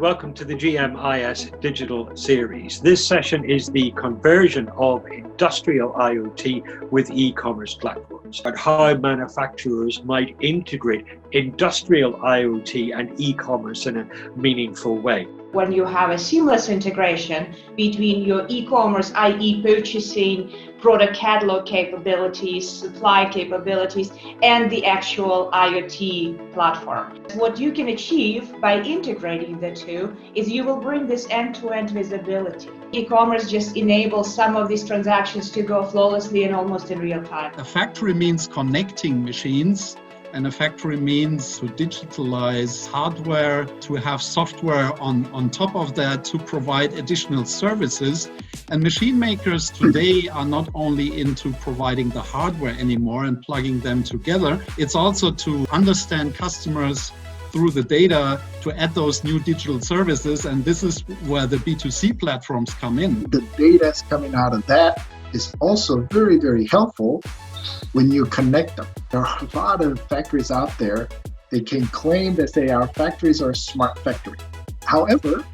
welcome to the GMIS digital series. This session is the conversion of industrial IoT with e-commerce platforms and how manufacturers might integrate industrial IoT and e-commerce in a meaningful way. When you have a seamless integration between your e-commerce, i.e. purchasing, product catalog capabilities, supply capabilities, and the actual IoT platform. What you can achieve by integrating the two is you will bring this end-to-end visibility. E-commerce just enables some of these transactions to go flawlessly and almost in real time. A factory means connecting machines. And a factory means to digitalize hardware, to have software on top of that, to provide additional services. And machine makers today are not only into providing the hardware anymore and plugging them together, it's also to understand customers through the data to add those new digital services. And this is where the B2C platforms come in. The data that's coming out of that is also very, very helpful when you connect them. There are a lot of factories out there. They can claim that our factories are smart factories. However,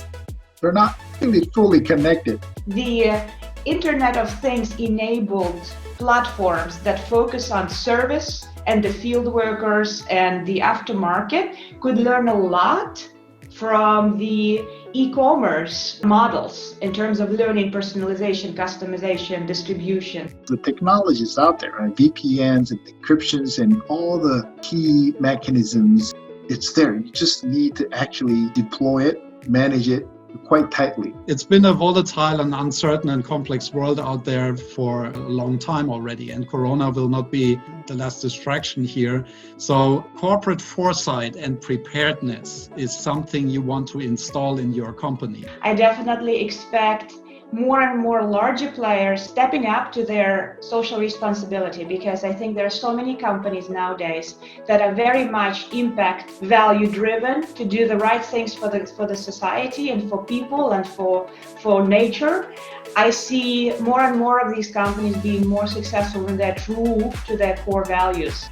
they're not really fully connected. The Internet of Things enabled platforms that focus on service and the field workers and the aftermarket could learn a lot from the e-commerce models in terms of learning, personalization, customization, distribution. The technology is out there, right? VPNs and encryptions and all the key mechanisms, it's there. You just need to actually deploy it, manage it quite tightly. It's been a volatile and uncertain and complex world out there for a long time already, and Corona will not be the last distraction here. So corporate foresight and preparedness is something you want to install in your company. I definitely expect more and more larger players stepping up to their social responsibility, because I think there are so many companies nowadays that are very much impact value driven to do the right things for the society and for people and for nature. I see more and more of these companies being more successful when they're true to their core values.